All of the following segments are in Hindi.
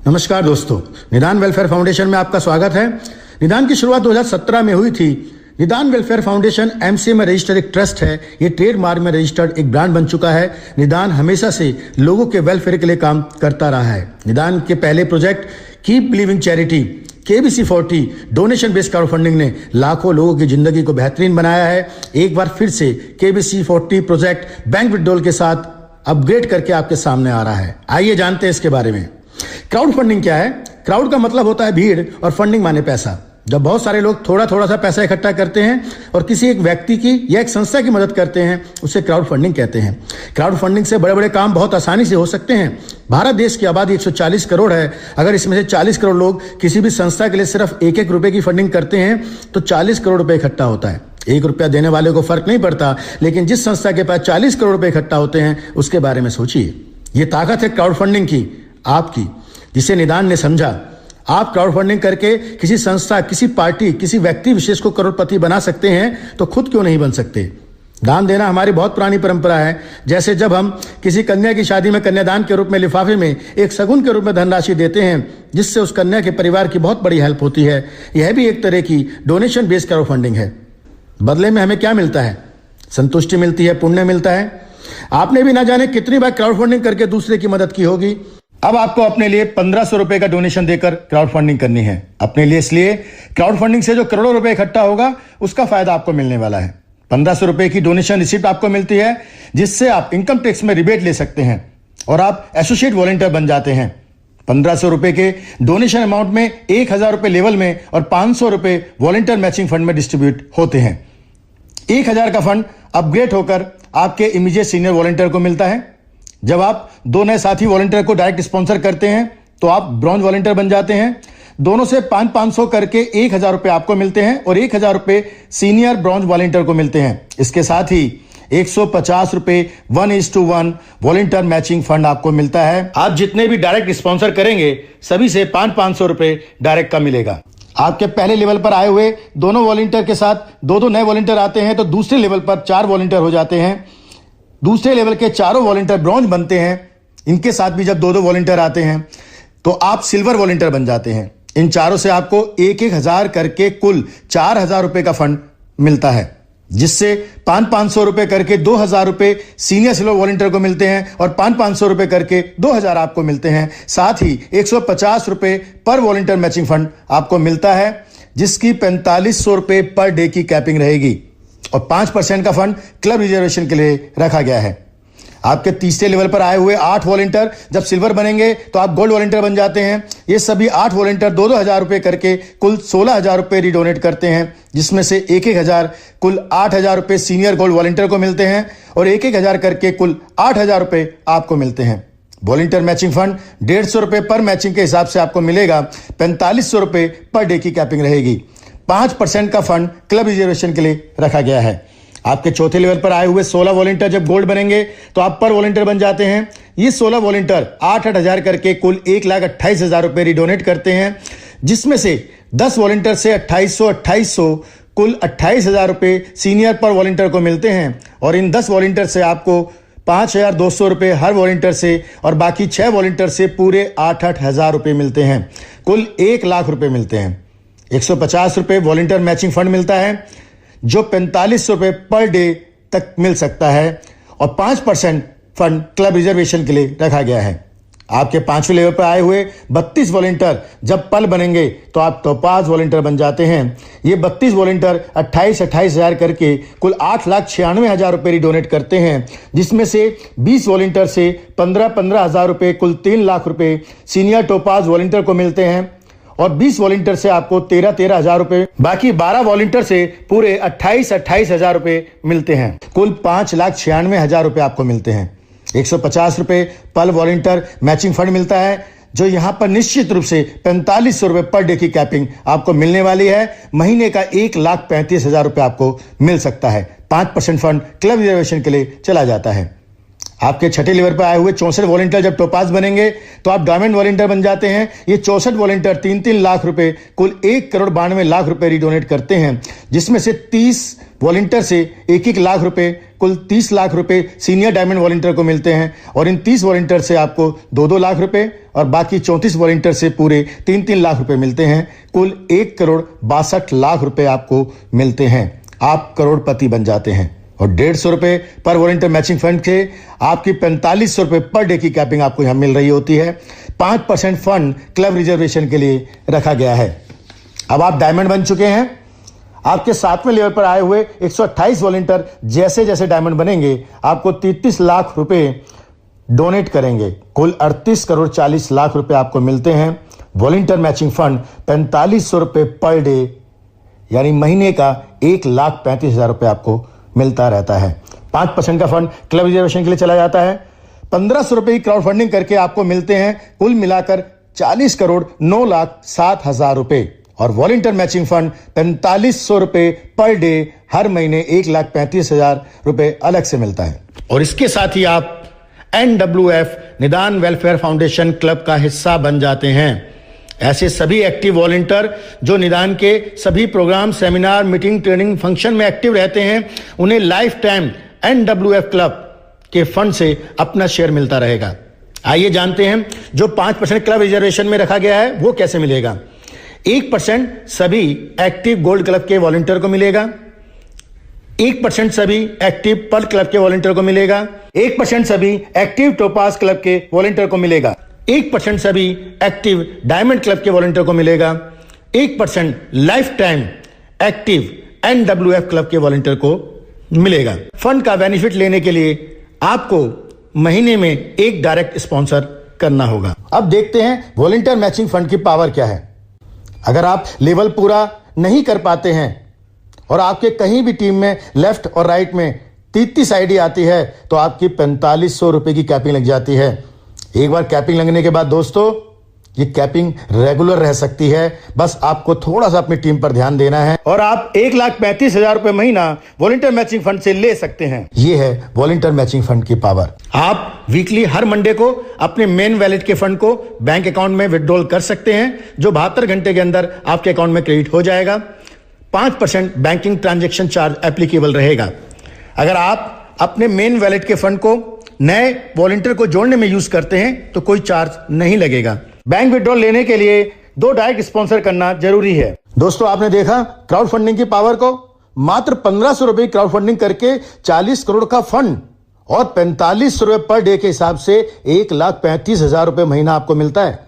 नमस्कार दोस्तों, निदान वेलफेयर फाउंडेशन में आपका स्वागत है। निदान की शुरुआत 2017 में हुई थी। निदान वेलफेयर फाउंडेशन एमसीए में रजिस्टर्ड एक ट्रस्ट है। ये ट्रेडमार्क में रजिस्टर्ड एक ब्रांड बन चुका है। निदान हमेशा से लोगों के वेलफेयर के लिए काम करता रहा है। निदान के पहले project keep believing charity KBC 40 donation based crowd funding ने लाखों लोगों की जिंदगी को बेहतरीन बनाया है। एक बार फिर से KBC 40 प्रोजेक्ट बैंक विड्रॉल के साथ अपग्रेड करके आपके सामने आ रहा है। आइए जानते हैं इसके बारे में। क्राउड फंडिंग क्या है? क्राउड का मतलब होता है भीड़ और फंडिंग माने पैसा। जब बहुत सारे लोग थोड़ा थोड़ा सा पैसा इकट्ठा करते हैं और किसी एक व्यक्ति की या एक संस्था की मदद करते हैं, उसे क्राउड फंडिंग कहते हैं। क्राउड फंडिंग से बड़े बड़े काम बहुत आसानी से हो सकते हैं। भारत देश की आबादी 140 करोड़ है। अगर इसमें से 40 करोड़ लोग किसी भी संस्था के लिए सिर्फ एक रुपए की फंडिंग करते हैं तो 40 करोड़ रुपए इकट्ठा होता है। 1 रुपया देने वाले को फर्क नहीं पड़ता, लेकिन जिस संस्था के पास 40 करोड़ रुपए इकट्ठा होते हैं उसके बारे में सोचिए। ये ताकत है क्राउड फंडिंग की, आपकी, जिसे निदान ने समझा। आप क्राउड फंडिंग करके किसी संस्था, किसी पार्टी, किसी व्यक्ति विशेष को करोड़पति बना सकते हैं, तो खुद क्यों नहीं बन सकते? दान देना हमारी बहुत पुरानी परंपरा है। जैसे जब हम किसी कन्या की शादी में कन्यादान के रूप में लिफाफे में एक शगुन के रूप में धनराशि देते हैं, जिससे उस कन्या के परिवार की बहुत बड़ी हेल्प होती है। यह भी एक तरह की डोनेशन बेस्ड क्राउड फंडिंग है। बदले में हमें क्या मिलता है? संतुष्टि मिलती है, पुण्य मिलता है। आपने भी ना जाने कितनी बार क्राउड फंडिंग करके दूसरे की मदद की होगी। अब आपको अपने लिए 1500 रुपए का डोनेशन देकर क्राउड फंडिंग करनी है। अपने लिए इसलिए क्राउड फंडिंग से जो करोड़ों रुपए इकट्ठा होगा उसका फायदा आपको मिलने वाला है। 1500 रुपए की डोनेशन रिसिप्ट आपको मिलती है, जिससे आप इनकम टैक्स में रिबेट ले सकते हैं और आप एसोसिएट वॉलंटियर बन जाते हैं। 1500 रुपए के डोनेशन अमाउंट में 1000 रुपए लेवल में और 500 रुपए वॉलंटियर मैचिंग फंड में डिस्ट्रीब्यूट होते हैं। 1000 का फंड अपग्रेड होकर आपके इमीडिएट सीनियर वॉलंटियर को मिलता है। जब आप 2 नए साथी वॉलंटियर को डायरेक्ट स्पॉन्सर करते हैं तो आप ब्रॉन्ज वॉलंटियर बन जाते हैं। दोनों से 500 करके 1000 रुपए आपको मिलते हैं और 1000 रुपए सीनियर ब्रॉन्ज वॉलंटियर को मिलते हैं। इसके साथ ही 150 रुपए 1:1 वॉलंटियर मैचिंग फंड आपको मिलता है। आप जितने भी डायरेक्ट स्पॉन्सर करेंगे सभी से 500 रुपए डायरेक्ट का मिलेगा। आपके पहले लेवल पर आए हुए दोनों वॉलंटियर के साथ 2 नए वॉलंटियर आते हैं तो दूसरे लेवल पर 4 वॉलंटियर हो जाते हैं। दूसरे लेवल के चारों वॉलंटियर ब्रॉन्ज बनते हैं। इनके साथ भी जब 2 वॉलंटियर आते हैं तो आप सिल्वर वॉलंटियर बन जाते हैं। इन चारों से आपको 1,000 करके कुल 4000 रुपए का फंड मिलता है, जिससे 500 रुपए करके 2000 रुपए सीनियर सिल्वर वॉलंटियर को मिलते हैं और 500 रुपए करके 2000 आपको मिलते हैं। साथ ही 150 रुपए पर वॉलंटियर मैचिंग फंड आपको मिलता है, जिसकी 4500 रुपए पर डे की कैपिंग रहेगी और 5% का फंड क्लब रिजर्वेशन के लिए रखा गया है। आपके तीसरे लेवल पर आए हुए 8 वॉलंटियर जब सिल्वर बनेंगे तो आप गोल्ड वॉलंटियर बन जाते हैं। ये सभी 8 वॉलंटियर 2,000 रुपए करके कुल 16,000 रुपए रिडोनेट करते हैं, जिसमें से 1,000 कुल 8,000 रुपए सीनियर गोल्ड वॉलंटियर को मिलते हैं और 1,000 करके कुल 8,000 रुपए आपको मिलते हैं। वॉलंटियर मैचिंग फंड 150 रुपए पर मैचिंग के हिसाब से आपको मिलेगा। 4500 रुपए पर डे की कैपिंग रहेगी। 5% का फंड क्लब रिजर्वेशन के लिए रखा गया है। आपके चौथे लेवल पर आए हुए 16 वॉलंटियर जब गोल्ड बनेंगे तो आप पर वॉलंटियर बन जाते हैं। ये 16 वॉलंटियर 8,000 करके कुल 1,28,000 रुपए रिडोनेट करते हैं, जिसमें से 10 वॉलंटियर से 2800 कुल 28,000 रुपए सीनियर पर वॉलंटियर को मिलते हैं और इन 10 वॉलंटियर से आपको 5,200 रुपए हर वॉलंटियर से और बाकी 6 वॉलंटियर से पूरे 8,000 रुपए मिलते हैं। कुल 1 लाख रुपए मिलते हैं। 150 रुपए वॉलंटियर मैचिंग फंड मिलता है, जो 4500 रुपए पर डे तक मिल सकता है और 5% फंड क्लब रिजर्वेशन के लिए रखा गया है। आपके 5वें लेवल पर आए हुए 32 वॉलंटियर जब पल बनेंगे तो आप टोपाज वॉलंटियर बन जाते हैं। ये 32 वॉलंटियर 28,000 करके कुल 8,96,000 रुपए डोनेट करते हैं, जिसमें से 20 वॉलंटियर से 15,000 रुपए कुल 3 लाख रुपए सीनियर टोपाज वॉलंटियर को मिलते हैं और 20 वॉलंटियर से आपको 13,000 रुपए, बाकी 12 वॉलंटियर से पूरे 28,000 रुपए मिलते हैं। कुल 5,96,000 रुपए आपको मिलते हैं। 150 रुपए पर वॉलंटियर मैचिंग फंड मिलता है, जो यहां पर निश्चित रूप से 4500 रुपए पर डे की कैपिंग आपको मिलने वाली है। महीने का 1,35,000 रुपए आपको मिल सकता है। 5% फंड क्लब रिजर्वेशन के लिए चला जाता है। आपके छठे लेवल पर आए हुए 64 वॉलंटियर जब टोपाज बनेंगे तो आप डायमंड वॉलंटियर बन जाते हैं। ये 64 वॉलंटियर 3-3 लाख रुपए, कुल 1,92,00,000 रुपए रिडोनेट करते हैं, जिसमें से 30 वॉलंटियर से 1-1 लाख रुपए, कुल 30 लाख रुपए सीनियर डायमंड वॉलंटियर को मिलते हैं। और इन 30 वॉलंटियर से आपको 2-2 लाख रुपए और बाकी 34 वॉलंटियर से पूरे 3-3 लाख रुपए मिलते हैं। कुल 1,62,00,000 रुपए आपको मिलते हैं। आप करोड़पति बन जाते हैं। और 150 रुपए पर वॉलंटियर मैचिंग फंड से आपकी 4500 रुपए पर डे की कैपिंग आपको यहां मिल रही होती है। 5% फंड क्लब रिजर्वेशन के लिए रखा गया है। अब आप डायमंड बन चुके हैं। आपके 7वें लेवल पर आए हुए 128 वॉलंटियर जैसे जैसे डायमंड बनेंगे आपको 33 लाख रुपए डोनेट करेंगे। कुल 38,40,00,000 रुपए आपको मिलते हैं। वॉलंटियर मैचिंग फंड 4500 रुपए पर डे, यानी महीने का 1,35,000 रुपए आपको मिलता रहता है। 5% का फंड क्लब रिजर्वेशन के लिए चला जाता है। 1500 रुपए की क्राउड फंडिंग करके आपको मिलते हैं कुल मिलाकर 40,09,07,000 रुपए। और वॉलंटियर मैचिंग फंड 4500 रुपए पर डे, हर महीने 1,35,000 रुपए अलग से मिलता है। और इसके साथ ही आप NWF निदान वेलफेयर फाउंडेशन क्लब का हिस्सा बन जाते हैं। ऐसे सभी एक्टिव वॉलंटियर जो निदान के सभी program, seminar, meeting, training, function में एक्टिव रहते हैं, उन्हें लाइफ टाइम NWF क्लब के फंड से अपना शेयर मिलता रहेगा। आइए जानते हैं जो 5% क्लब रिजर्वेशन में रखा गया है वो कैसे मिलेगा। 1% सभी एक्टिव गोल्ड क्लब के वॉलंटियर को मिलेगा। 1% सभी एक्टिव पर्ल क्लब के वॉलंटियर को मिलेगा। 1% सभी एक्टिव टोपाज क्लब के वॉलंटियर को मिलेगा। 1% सभी एक्टिव डायमंड क्लब के वॉलंटियर को मिलेगा। 1% life time active NWF club के वॉलंटियर को मिलेगा। फंड का बेनिफिट लेने के लिए आपको महीने में एक डायरेक्ट स्पॉन्सर करना होगा। अब देखते हैं वॉलंटियर मैचिंग फंड की पावर क्या है। अगर आप लेवल पूरा नहीं कर पाते हैं और आपके कहीं भी टीम में लेफ्ट और राइट में 33 आईडी आती है तो आपकी 4500 रुपए की कैपिंग लग जाती है। एक बार कैपिंग लगने के बाद दोस्तों ये कैपिंग रेगुलर रह सकती है। बस आपको थोड़ा सा अपनी टीम पर ध्यान देना है और आप 1,35,000 रुपए महीना वॉलंटियर मैचिंग फंड से ले सकते हैं। ये है वॉलंटियर मैचिंग फंड की पावर। आप वीकली हर मंडे को अपने मेन वैलेट के फंड को बैंक अकाउंट में विड्रॉल कर सकते हैं, जो 72 घंटे के अंदर आपके अकाउंट में क्रेडिट हो जाएगा। 5% बैंकिंग ट्रांजैक्शन चार्ज एप्लीकेबल रहेगा। अगर आप अपने मेन वैलेट के फंड को नए वॉलंटियर को जोड़ने में यूज करते हैं तो कोई चार्ज नहीं लगेगा। बैंक विड्रॉल लेने के लिए 2 डायरेक्ट स्पॉन्सर करना जरूरी है। दोस्तों आपने देखा क्राउड फंडिंग की पावर को। मात्र 1500 रुपए क्राउड फंडिंग करके 40 करोड़ का फंड और 4500 रुपए पर डे के हिसाब से 1,35,000 रुपए महीना आपको मिलता है।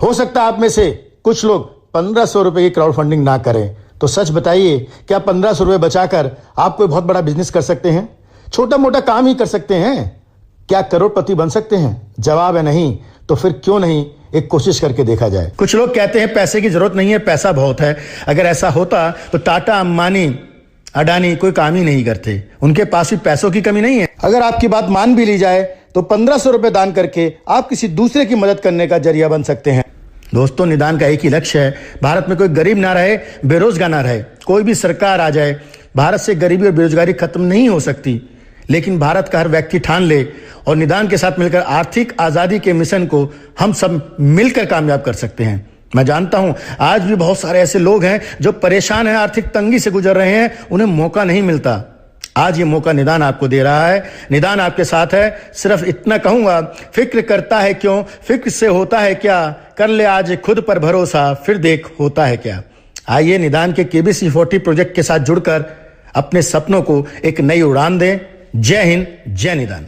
हो सकता है आप में से कुछ लोग 1500 रुपए की क्राउड फंडिंग ना करें, तो सच बताइए क्या 1500 रुपए बचाकर आप कोई बहुत बड़ा बिजनेस कर सकते हैं? छोटा मोटा काम ही कर सकते हैं? क्या करोड़पति बन सकते हैं? जवाब है नहीं। तो फिर क्यों नहीं एक कोशिश करके देखा जाए। कुछ लोग कहते हैं पैसे की जरूरत नहीं है, पैसा बहुत है। अगर ऐसा होता तो टाटा, अंबानी, अडानी कोई काम ही नहीं करते। उनके पास भी पैसों की कमी नहीं है। अगर आपकी बात मान भी ली जाए तो 1500 रुपए दान करके आप किसी दूसरे की मदद करने का जरिया बन सकते हैं। दोस्तों निदान का एक ही लक्ष्य है, भारत में कोई गरीब ना रहे, बेरोजगार ना रहे। कोई भी सरकार आ जाए, भारत से गरीबी और बेरोजगारी खत्म नहीं हो सकती, लेकिन भारत का हर व्यक्ति ठान ले और निदान के साथ मिलकर आर्थिक आजादी के मिशन को हम सब मिलकर कामयाब कर सकते हैं। मैं जानता हूं आज भी बहुत सारे ऐसे लोग हैं जो परेशान हैं, आर्थिक तंगी से गुजर रहे हैं, उन्हें मौका नहीं मिलता। आज ये मौका निदान आपको दे रहा है। निदान आपके साथ है। सिर्फ इतना कहूंगा, फिक्र करता है क्यों, फिक्र से होता है क्या, कर ले आज खुद पर भरोसा, फिर देख होता है क्या। आइए निदान के KBC 40 प्रोजेक्ट के साथ जुड़कर अपने सपनों को एक नई उड़ान दें। जय हिंद, जय निदान।